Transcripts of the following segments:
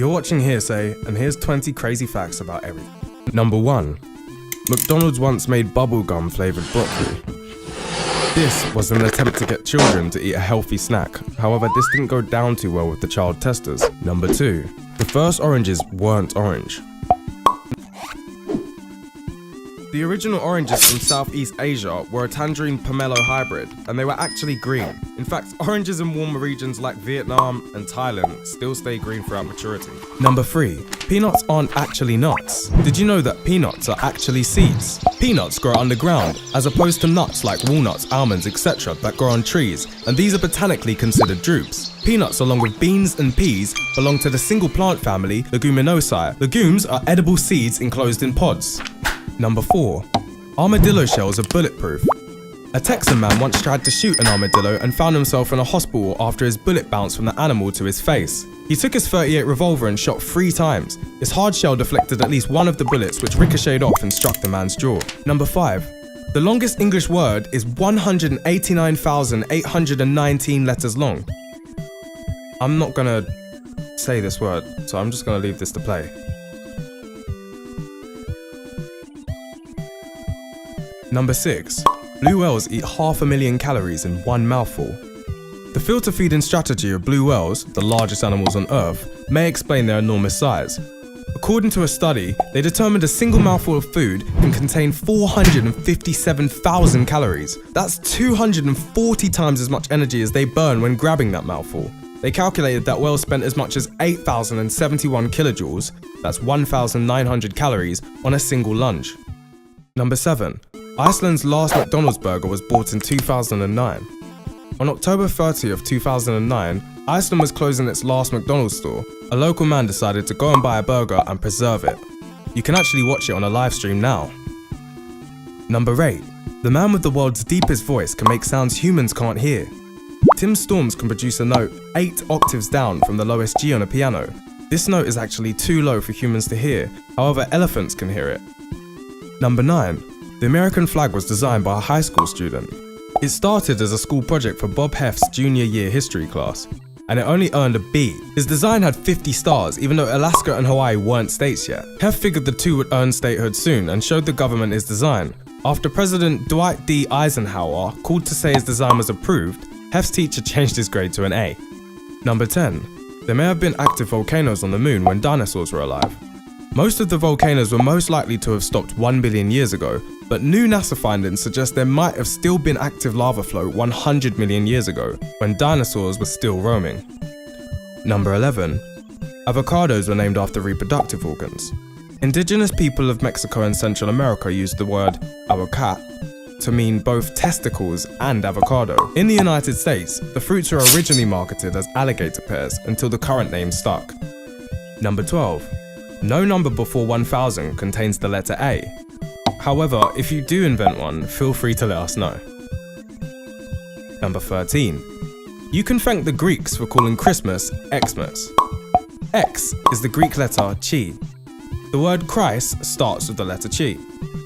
You're watching Hearsay, and here's 20 crazy facts about everything. Number 1. McDonald's once made bubblegum flavoured broccoli. This was an attempt to get children to eat a healthy snack. However, this didn't go down too well with the child testers. Number 2. The first oranges weren't orange. The original oranges from Southeast Asia were a tangerine pomelo hybrid, and they were actually green. In fact, oranges in warmer regions like Vietnam and Thailand still stay green throughout maturity. Number 3. Peanuts aren't actually nuts. Did you know that peanuts are actually seeds? Peanuts grow underground, as opposed to nuts like walnuts, almonds, etc. that grow on trees, and these are botanically considered drupes. Peanuts, along with beans and peas, belong to the single plant family Leguminosae. Legumes are edible seeds enclosed in pods. Number 4. Armadillo shells are bulletproof. A Texan man once tried to shoot an armadillo and found himself in a hospital after his bullet bounced from the animal to his face. He took his .38 revolver and shot 3 times. His hard shell deflected at least one of the bullets, which ricocheted off and struck the man's jaw. Number 5. The longest English word is 189,819 letters long. I'm not gonna say this word, so I'm just gonna leave this to play. Number 6. Blue whales eat 500,000 calories in one mouthful. The filter feeding strategy of blue whales, the largest animals on Earth, may explain their enormous size. According to a study, they determined a single mouthful of food can contain 457,000 calories. That's 240 times as much energy as they burn when grabbing that mouthful. They calculated that whales spent as much as 8,071 kilojoules, that's 1,900 calories, on a single lunge. Number 7. Iceland's last McDonald's burger was bought in 2009. On October 30th, 2009, Iceland was closing its last McDonald's store. A local man decided to go and buy a burger and preserve it. You can actually watch it on a live stream now. Number 8. The man with the world's deepest voice can make sounds humans can't hear. Tim Storms can produce a note 8 octaves down from the lowest G on a piano. This note is actually too low for humans to hear, however elephants can hear it. Number 9. The American flag was designed by a high school student. It started as a school project for Bob Heff's junior year history class, and it only earned a B. His design had 50 stars, even though Alaska and Hawaii weren't states yet. Heff figured the two would earn statehood soon and showed the government his design. After President Dwight D. Eisenhower called to say his design was approved, Heff's teacher changed his grade to an A. Number 10. There may have been active volcanoes on the moon when dinosaurs were alive. Most of the volcanoes were most likely to have stopped 1 billion years ago, but new NASA findings suggest there might have still been active lava flow 100 million years ago, when dinosaurs were still roaming. Number 11. Avocados were named after reproductive organs. Indigenous people of Mexico and Central America used the word aguacate to mean both testicles and avocado. In the United States, the fruits were originally marketed as alligator pears until the current name stuck. Number 12. No number before 1000 contains the letter A. However, if you do invent one, feel free to let us know. Number 13. You can thank the Greeks for calling Christmas Xmas. X is the Greek letter chi. The word Christ starts with the letter chi.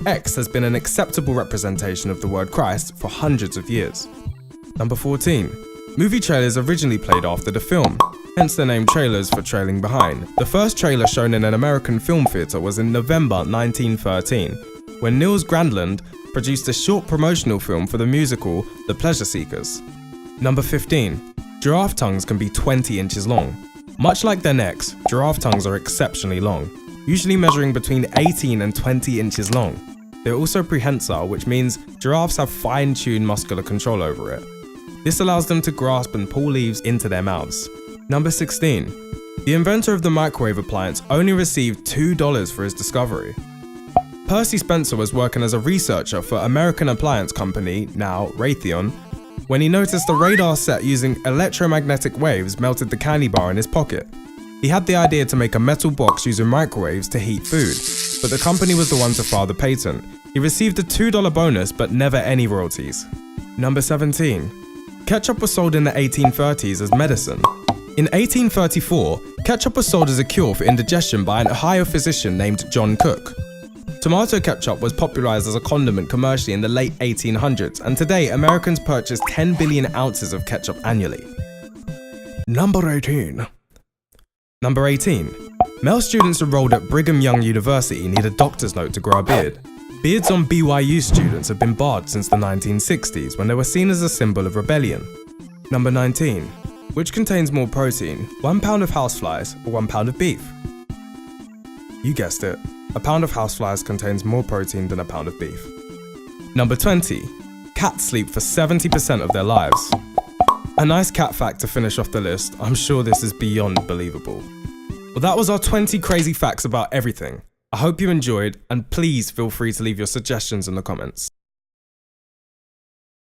X has been an acceptable representation of the word Christ for hundreds of years. Number 14. Movie trailers originally played after the film, hence the name trailers for trailing behind. The first trailer shown in an American film theatre was in November 1913, when Niels Grandland produced a short promotional film for the musical The Pleasure Seekers. Number 15. Giraffe tongues can be 20 inches long. Much like their necks, giraffe tongues are exceptionally long, usually measuring between 18 and 20 inches long. They're also prehensile, which means giraffes have fine-tuned muscular control over it. This allows them to grasp and pull leaves into their mouths. Number 16. The inventor of the microwave appliance only received $2 for his discovery. Percy Spencer was working as a researcher for American appliance company, now Raytheon, when he noticed a radar set using electromagnetic waves melted the candy bar in his pocket. He had the idea to make a metal box using microwaves to heat food, but the company was the one to file the patent. He received a $2 bonus, but never any royalties. Number 17. Ketchup was sold in the 1830s as medicine. In 1834, ketchup was sold as a cure for indigestion by an Ohio physician named John Cook. Tomato ketchup was popularized as a condiment commercially in the late 1800s, and today Americans purchase 10 billion ounces of ketchup annually. Number 18. Number 18. Male students enrolled at Brigham Young University need a doctor's note to grow a beard. Beards on BYU students have been barred since the 1960s when they were seen as a symbol of rebellion. Number 19. Which contains more protein, 1 pound of houseflies or 1 pound of beef? You guessed it, a pound of houseflies contains more protein than a pound of beef. Number 20. Cats sleep for 70% of their lives. A nice cat fact to finish off the list. I'm sure this is beyond believable. Well, that was our 20 crazy facts about everything. I hope you enjoyed, and please feel free to leave your suggestions in the comments.